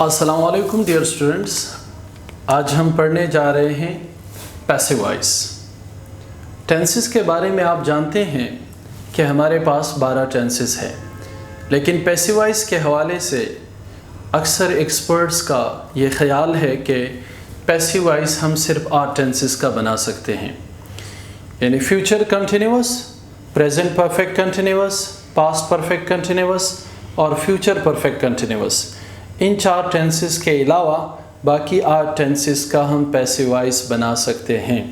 السلام علیکم dear students, آج ہم پڑھنے جا رہے ہیں پیسو وائس۔ ٹینسز کے بارے میں آپ جانتے ہیں کہ ہمارے پاس 12 ٹینسز ہیں، لیکن پیسو وائس کے حوالے سے اکثر ایکسپرٹس کا یہ خیال ہے کہ پیسو وائس ہم صرف 8 ٹینسز کا بنا سکتے ہیں، یعنی future continuous, present perfect continuous, past perfect continuous اور فیوچر پرفیکٹ کنٹینیوس۔ ان 4 ٹینسز کے علاوہ باقی 8 ٹینسز کا ہم پیسو وائس بنا سکتے ہیں۔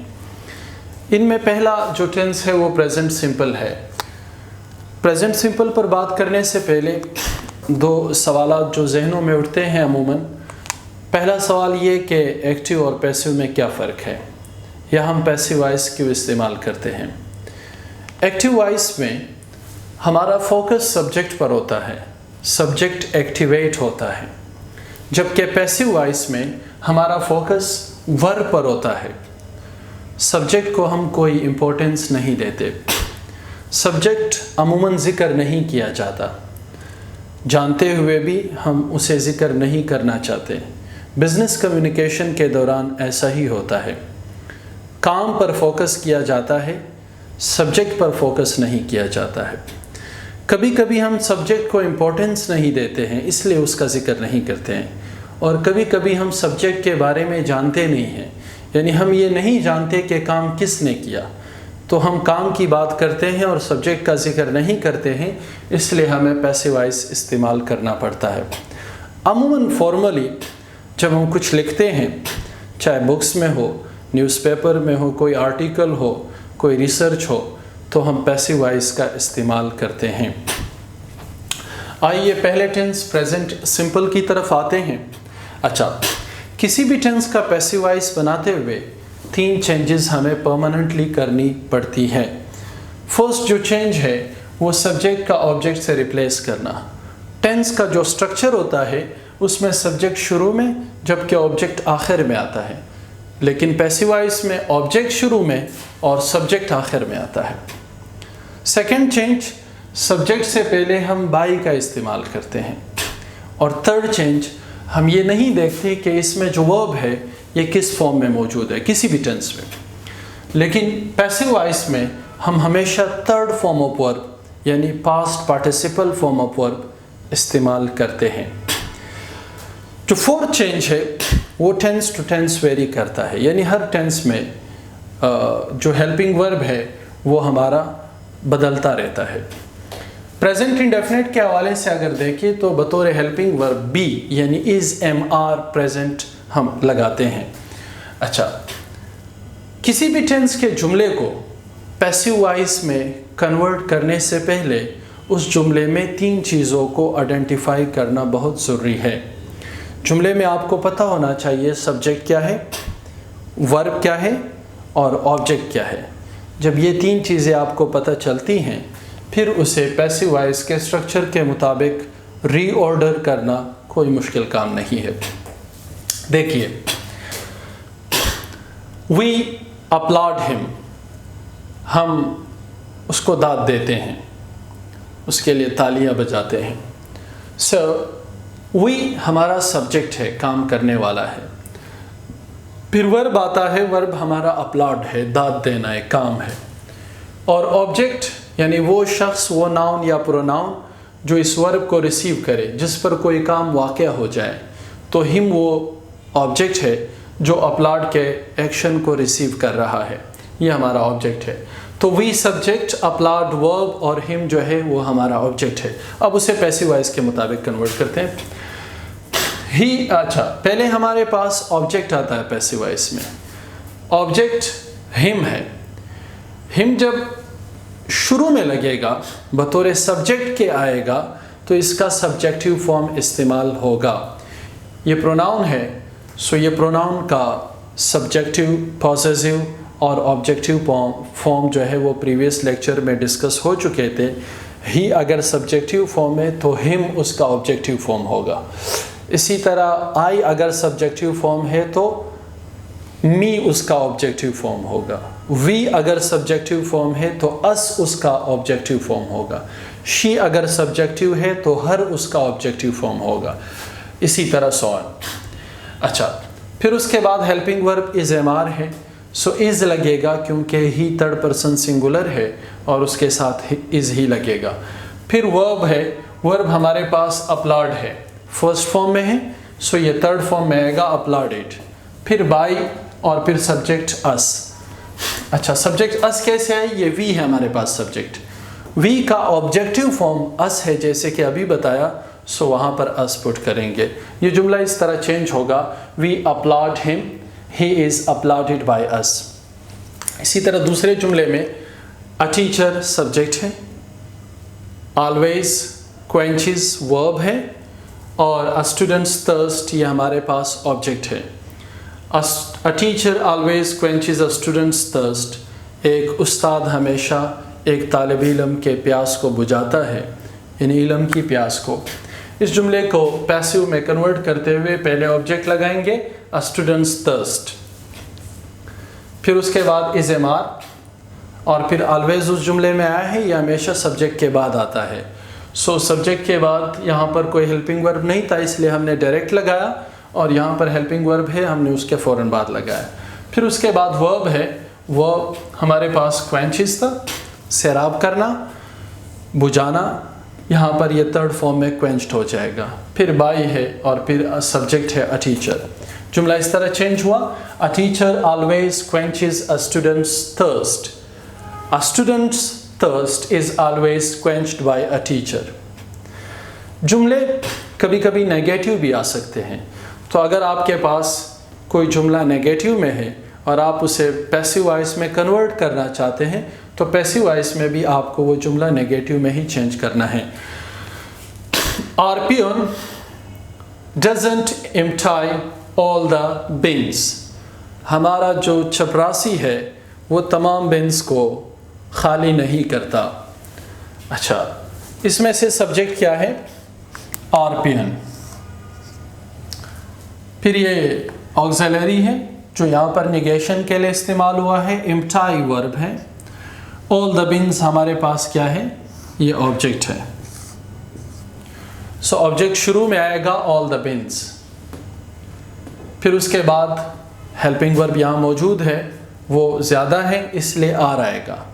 ان میں پہلا جو ٹینس ہے وہ پریزنٹ سمپل ہے۔ پریزنٹ سمپل پر بات کرنے سے پہلے 2 سوالات جو ذہنوں میں اٹھتے ہیں عموماً۔ پہلا سوال یہ کہ ایکٹیو اور پیسو میں کیا فرق ہے، یا ہم پیسو وائس کیوں استعمال کرتے ہیں۔ ایکٹیو وائس میں ہمارا فوکس سبجیکٹ پر ہوتا ہے، سبجیکٹ ایکٹیویٹ ہوتا ہے، جبکہ پیسو وائس میں ہمارا فوکس ورب پر ہوتا ہے۔ سبجیکٹ کو ہم کوئی امپورٹنس نہیں دیتے، سبجیکٹ عموماً ذکر نہیں کیا جاتا، جانتے ہوئے بھی ہم اسے ذکر نہیں کرنا چاہتے۔ بزنس کمیونیکیشن کے دوران ایسا ہی ہوتا ہے، کام پر فوکس کیا جاتا ہے، سبجیکٹ پر فوکس نہیں کیا جاتا ہے۔ کبھی کبھی ہم سبجیکٹ کو امپورٹنس نہیں دیتے ہیں، اس لیے اس کا ذکر نہیں کرتے ہیں، اور کبھی کبھی ہم سبجیکٹ کے بارے میں جانتے نہیں ہیں، یعنی ہم یہ نہیں جانتے کہ کام کس نے کیا، تو ہم کام کی بات کرتے ہیں اور سبجیکٹ کا ذکر نہیں کرتے ہیں، اس لیے ہمیں پیسو وائس استعمال کرنا پڑتا ہے۔ عموماً فارملی جب ہم کچھ لکھتے ہیں، چاہے بکس میں ہو، نیوز پیپر میں ہو، کوئی آرٹیکل ہو، کوئی ریسرچ ہو، تو ہم پیسو وائس کا استعمال کرتے ہیں۔ آئیے پہلے ٹینس پریزنٹ سمپل کی طرف آتے ہیں۔ اچھا، کسی بھی ٹینس کا پیسو وائس بناتے ہوئے 3 چینجز ہمیں پرماننٹلی کرنی پڑتی ہے۔ فرسٹ جو چینج ہے وہ سبجیکٹ کا آبجیکٹ سے ریپلیس کرنا۔ ٹینس کا جو سٹرکچر ہوتا ہے اس میں سبجیکٹ شروع میں جبکہ آبجیکٹ آخر میں آتا ہے، لیکن پیسو وائس میں آبجیکٹ شروع میں اور سبجیکٹ آخر میں آتا ہے۔ سیکنڈ چینج، سبجیکٹ سے پہلے ہم بائی کا استعمال کرتے ہیں، اور تھرڈ چینج، ہم یہ نہیں دیکھتے کہ اس میں جو ورب ہے یہ کس فارم میں موجود ہے کسی بھی ٹینس میں، لیکن پیسو وائس میں ہم ہمیشہ تھرڈ فارم آف ورب یعنی past participle form of verb استعمال کرتے ہیں۔ جو فورتھ چینج ہے وہ ٹینس ٹو ٹینس ویری کرتا ہے، یعنی ہر ٹینس میں جو ہیلپنگ ورب ہے وہ ہمارا بدلتا رہتا ہے۔ پریزنٹ انڈیفینٹ کے حوالے سے اگر دیکھیں تو بطور ہیلپنگ ورب بی یعنی از ایم آر پریزنٹ ہم لگاتے ہیں۔ اچھا، کسی بھی ٹینس کے جملے کو پیسو وائس میں کنورٹ کرنے سے پہلے اس جملے میں 3 چیزوں کو آئیڈینٹیفائی کرنا بہت ضروری ہے۔ جملے میں آپ کو پتہ ہونا چاہیے سبجیکٹ کیا ہے، ورب کیا ہے اور آبجیکٹ کیا ہے۔ جب یہ 3 چیزیں آپ کو پتہ چلتی ہیں پھر اسے پیسو وائس کے سٹرکچر کے مطابق ری آرڈر کرنا کوئی مشکل کام نہیں ہے۔ دیکھیے، وی اپلاڈ ہم، ہم اس کو داد دیتے ہیں، اس کے لیے تالیاں بجاتے ہیں۔ سو وی ہمارا سبجیکٹ ہے، کام کرنے والا ہے۔ پھر ورب آتا ہے، ورب ہمارا اپلاڈ ہے، داد دینا ہے، کام ہے۔ اور آبجیکٹ یعنی وہ شخص، وہ ناؤن یا پروناؤن جو اس ورب کو ریسیو کرے، جس پر کوئی کام واقع ہو جائے، تو ہم وہ آبجیکٹ ہے جو اپلاڈ کے ایکشن کو ریسیو کر رہا ہے، یہ ہمارا آبجیکٹ ہے۔ تو وی سبجیکٹ، اپلاڈ ورب اور ہم جو ہے وہ ہمارا آبجیکٹ ہے۔ اب اسے پیسو وائس کے مطابق کنورٹ کرتے ہیں۔ اچھا، پہلے ہمارے پاس آبجیکٹ آتا ہے پیسو وائس میں، آبجیکٹ ہم ہے۔ ہم جب شروع میں لگے گا بطور سبجیکٹ کے آئے گا تو اس کا سبجیکٹیو فارم استعمال ہوگا۔ یہ پروناؤن ہے، سو یہ پروناؤن کا سبجیکٹیو، پوزیسیو اور آبجیکٹیو فارم جو ہے وہ پریویس لیکچر میں ڈسکس ہو چکے تھے۔ ہی اگر سبجیکٹیو فارم ہے تو ہم اس کا آبجیکٹیو فارم ہوگا۔ اسی طرح آئی اگر سبجیکٹیو فارم ہے تو می اس کا آبجیکٹیو فارم ہوگا۔ وی اگر سبجیکٹیو فارم ہے تو اس اس کا آبجیکٹیو فارم ہوگا۔ شی اگر سبجیکٹیو ہے تو ہر اس کا آبجیکٹیو فارم ہوگا۔ इसी तरह सो ऑन। अच्छा, फिर उसके बाद हेल्पिंग वर्ब इज़ एमआर है, सो इज़ लगेगा क्योंकि ही थर्ड पर्सन सिंगुलर है और उसके साथ इज़ ही लगेगा। फिर वर्ब है, वर्ब हमारे पास अपलाड है, फर्स्ट फॉर्म में है, सो ये थर्ड फॉर्म में आएगा अपलाडेड। फिर बाई और फिर सब्जेक्ट अस। अच्छा, सब्जेक्ट अस कैसे है? ये वी है हमारे पास सब्जेक्ट, वी का ऑब्जेक्टिव फॉर्म अस है जैसे कि अभी बताया, सो वहाँ पर अस पुट करेंगे। ये जुमला इस तरह चेंज होगा, we applaud him, he is applauded by us. इसी तरह दूसरे जुमले में अ टीचर सब्जेक्ट है, ऑलवेज क्वेंचेस वर्ब है और अ स्टूडेंट्स थर्स्ट ये हमारे पास ऑब्जेक्ट है। A teacher always quenches a students thirst, एक उस्ताद हमेशा एक तालिब इल्म के प्यास को बुझाता है, यानी इल्म की प्यास को। इस जुमले को पैसिव में कन्वर्ट करते हुए पहले ऑब्जेक्ट लगाएंगे अ स्टूडेंट्स थर्स्ट, फिर उसके बाद इज़ एमआर, और फिर ऑलवेज उस जुमले में आया है, यह हमेशा सब्जेक्ट के बाद आता है। सो सब्जेक्ट के बाद यहाँ पर कोई हेल्पिंग वर्ब नहीं था, इसलिए हमने डायरेक्ट लगाया, और यहाँ पर हेल्पिंग वर्ब है, हमने उसके फ़ौरन बाद लगाया। फिर उसके बाद वर्ब है, वर्ब हमारे पास क्वेंचेस था, सैराब करना, बुझाना, यहाँ पर ये थर्ड फॉर्म में क्वेंच्ड हो जाएगा। फिर बाई है और फिर सब्जेक्ट है अ टीचर। जुमला इस तरह चेंज हुआ, a teacher always quenches a students thirst, a students thirst is always quenched by a teacher. जुमले कभी कभी नेगेटिव भी आ सकते हैं, तो अगर आपके पास कोई जुमला नेगेटिव में है और आप उसे पैसिव वॉइस में कन्वर्ट करना चाहते हैं, तो पैसिव वॉइस में भी आपको वो जुमला नेगेटिव में ही चेंज करना है। Our peon doesn't empty all the bins, हमारा जो चपरासी है वो तमाम बिन्स को खाली नहीं करता। अच्छा, इसमें से सब्जेक्ट क्या है? Our peon. फिर ये ऑक्सिलरी है जो यहाँ पर निगेशन के लिए इस्तेमाल हुआ है, एम्प्टी वर्ब है। ऑल द बिन्स हमारे पास क्या है? ये ऑब्जेक्ट है। सो ऑब्जेक्ट शुरू में आएगा ऑल द बिन्स, फिर उसके बाद हेल्पिंग वर्ब यहाँ मौजूद है, वो ज़्यादा है इसलिए आर आएगा।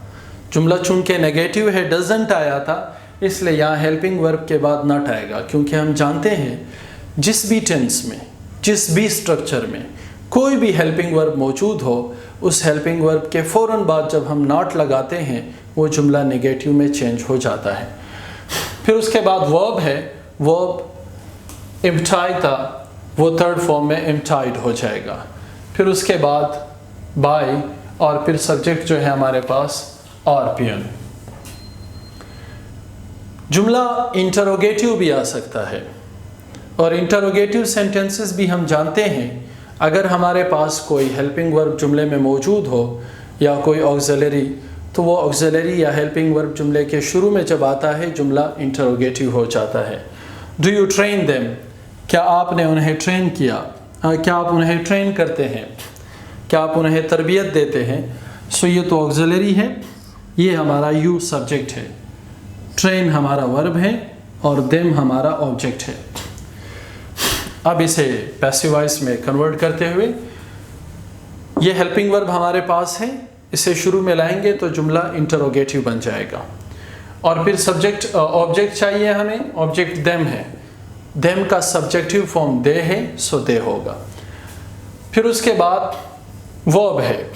जुमला चूँकि नेगेटिव है, डजंट आया था, इसलिए यहाँ हेल्पिंग वर्ब के बाद नॉट आएगा, क्योंकि हम जानते हैं जिस भी टेंस में, जिस भी स्ट्रक्चर में कोई भी हेल्पिंग वर्ब मौजूद हो, उस हेल्पिंग वर्ब के फ़ौरन बाद जब हम नॉट लगाते हैं वो जुमला नेगेटिव में चेंज हो जाता है। फिर उसके बाद वर्ब है, वर्ब एम्प्टी था, वो थर्ड फॉर्म में एम्प्टाइड हो जाएगा। फिर उसके बाद बाय और फिर सब्जेक्ट जो है हमारे पास आवर पियोन। जुमला इंटरोगेटिव भी आ सकता है, और इंटरोगेटिव सेंटेंसेस भी हम जानते हैं, अगर हमारे पास कोई हेल्पिंग वर्ब जुमले में मौजूद हो या कोई ऑक्सिलरी, तो वो ऑक्सिलरी या हेल्पिंग वर्ब जुमले के शुरू में जब आता है जुमला इंटरोगेटिव हो जाता है। डू यू ट्रेन देम, क्या आपने उन्हें ट्रेन किया? क्या आप उन्हें ट्रेन करते हैं? क्या आप उन्हें तरबियत देते हैं? सो ये तो ऑक्सिलरी है, ये हमारा यू सब्जेक्ट है, ट्रेन हमारा वर्ब है और देम हमारा ऑब्जेक्ट है। अब इसे पैसिव वॉइस में कन्वर्ट करते हुए, ये हेल्पिंग वर्ब हमारे पास है, इसे शुरू में लाएंगे तो जुमला इंटरोगेटिव बन जाएगा। और फिर सब्जेक्ट ऑब्जेक्ट चाहिए हमें, ऑब्जेक्ट देम है, देम का सब्जेक्टिव फॉर्म दे है, सो दे होगा। फिर उसके बाद वर्ब है,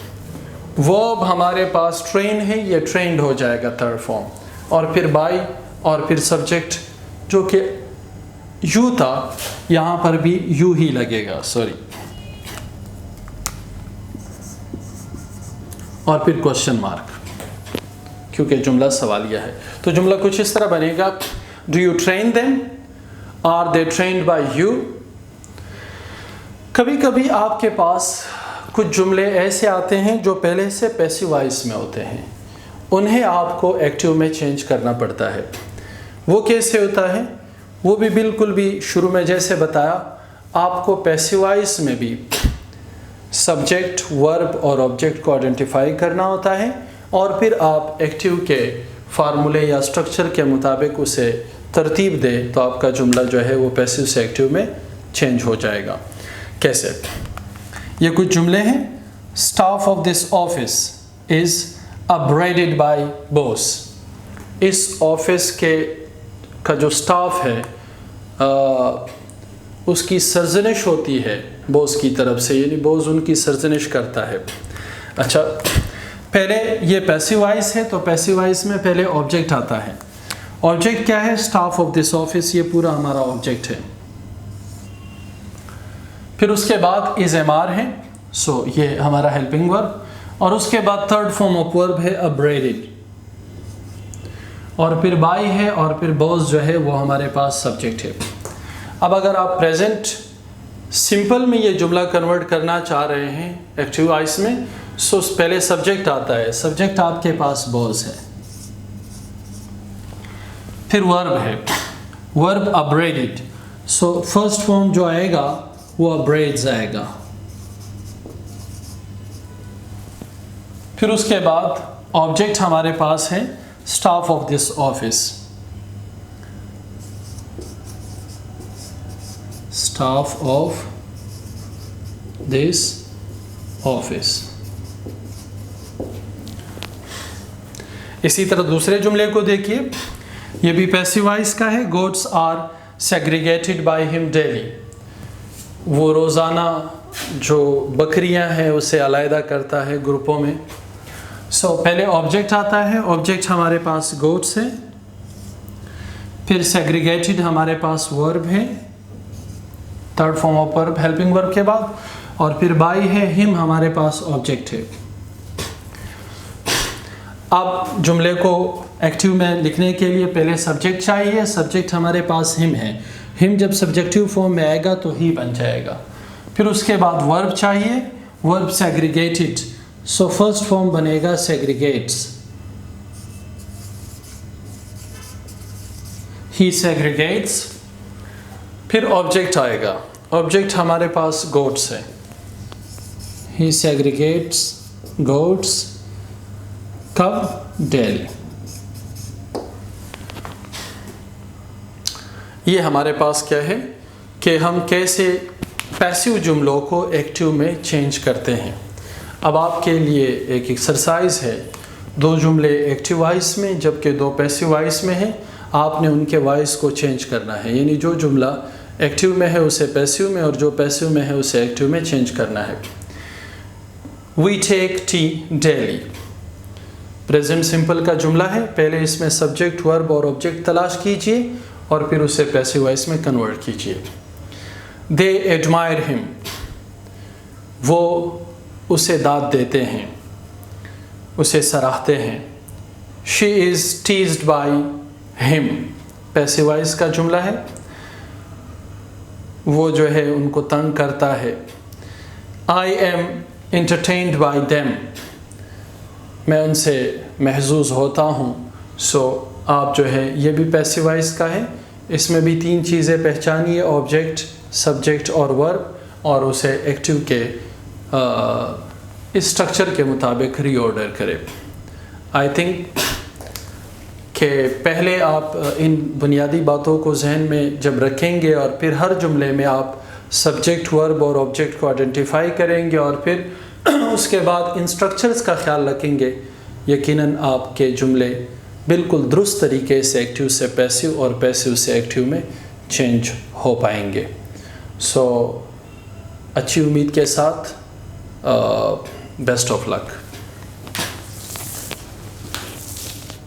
वर्ब हमारे पास ट्रेन है, ये ट्रेंड हो जाएगा थर्ड फॉर्म, और फिर बाय और फिर सब्जेक्ट जो कि यू था, यहाँ पर भी यू ही लगेगा, सॉरी, और फिर क्वेश्चन मार्क, क्योंकि जुमला सवालिया है। तो जुमला कुछ इस तरह बनेगा, do you train them, are they trained by you. कभी कभी आपके पास कुछ जुमले ऐसे आते हैं जो पहले से पैसिव वॉइस में होते हैं, उन्हें आपको एक्टिव में चेंज करना पड़ता है। वो कैसे होता है? वो भी बिल्कुल भी शुरू में जैसे बताया, आपको पैसिव वॉइस में भी सब्जेक्ट, वर्ब और ऑब्जेक्ट को आइडेंटिफाई करना होता है, और फिर आप एक्टिव के फार्मूले या स्ट्रक्चर के मुताबिक उसे तरतीब दे, तो आपका जुमला जो है वो पैसिव से एक्टिव में चेंज हो जाएगा। कैसे? ये कुछ जुमले हैं। Staff of this office is upgraded by boss. इस ऑफिस का जो स्टाफ है उसकी सरजनिश होती है बॉस की तरफ से, यानी बॉस उनकी सरजनिश करता है। अच्छा, पहले ये पैसिव वॉइस है, तो पैसिव वॉइस में पहले ऑब्जेक्ट आता है। ऑब्जेक्ट क्या है? स्टाफ ऑफ दिस ऑफिस, ये पूरा हमारा ऑब्जेक्ट है। फिर उसके बाद इज एम आर है, सो ये हमारा हेल्पिंग वर्ब, और उसके बाद थर्ड फॉर्म ऑफ वर्ब है अपग्रेडेड, और फिर बाय है, और फिर बॉस जो है वो हमारे पास सब्जेक्ट है। अब अगर आप प्रेजेंट सिंपल में ये जुमला कन्वर्ट करना चाह रहे हैं एक्टिव वॉइस में, सो पहले सब्जेक्ट आता है। सब्जेक्ट आपके पास बॉस है। फिर वर्ब है, verb upgraded, so first form जो आएगा वो अपग्रेड्स आएगा। फिर उसके बाद ऑब्जेक्ट हमारे पास है staff of this office, staff of this office. इसी तरह दूसरे जुमले को देखिए, ये भी पैसिव वॉइस का है। Goats are segregated by him daily. वो रोज़ाना जो बकरियां हैं उसे अलहदा करता है ग्रुपों में। सो पहले ऑब्जेक्ट आता है, ऑब्जेक्ट हमारे पास गोट्स है, फिर सेग्रीगेटेड हमारे पास वर्ब है, third form of verb helping verb के बाद, और फिर बाय है, हिम हमारे पास ऑब्जेक्ट है। अब जुमले को एक्टिव में लिखने के लिए पहले सब्जेक्ट चाहिए। सब्जेक्ट हमारे पास हिम है, हिम जब सब्जेक्टिव फॉर्म में आएगा तो ही बन जाएगा। फिर उसके बाद वर्ब चाहिए, verb segregated, so first form बनेगा सेग्रीगेट्स, ही सेग्रीगेट्स। फिर ऑब्जेक्ट आएगा, ऑब्जेक्ट हमारे पास गोट्स है, ही सेग्रीगेट्स गोट्स, कब? डेली। ये हमारे पास क्या है कि हम कैसे पैसिव जुमलों को एक्टिव में चेंज करते हैं। अब आपके लिए एक एक्सरसाइज है, दो जुमले एक्टिव वॉइस में जबकि दो पैसिव वॉइस में हैं, आपने उनके वॉइस को चेंज करना है, यानी जो जुमला एक्टिव में है उसे पैसिव में, और जो पैसिव में है उसे एक्टिव में चेंज करना है। We take tea daily, present simple का जुमला है। पहले इसमें सब्जेक्ट वर्ब और ऑब्जेक्ट तलाश कीजिए और फिर उसे पैसिव वॉइस में कन्वर्ट कीजिए। दे एडमायर हिम, वो उसे दाद देते हैं, उसे सराहते हैं। She is teased by him, passive voice का जुमला है, वो जो है उनको तंग करता है। I am entertained by them, मैं उनसे महजूज होता हूँ। सो आप जो है ये भी पैसिव वॉइस का है। इसमें भी तीन चीज़ें पहचानिए, ऑब्जेक्ट, सब्जेक्ट और वर्ब, और उसे एक्टिव के इस स्ट्रक्चर के मुताबिक रीऑर्डर करें। आई थिंक कि पहले आप इन बुनियादी बातों को जहन में जब रखेंगे और फिर हर जुमले में आप सब्जेक्ट, वर्ब और ऑब्जेक्ट को आइडेंटिफाई करेंगे और फिर उसके बाद इन स्ट्रक्चर्स का ख्याल रखेंगे, यकीनन आपके जुमले बिल्कुल दुरुस्त तरीके से एक्टिव से पैसिव और पैसिव से एक्टिव में चेंज हो पाएंगे। सो अच्छी उम्मीद के साथ बेस्ट ऑफ लक।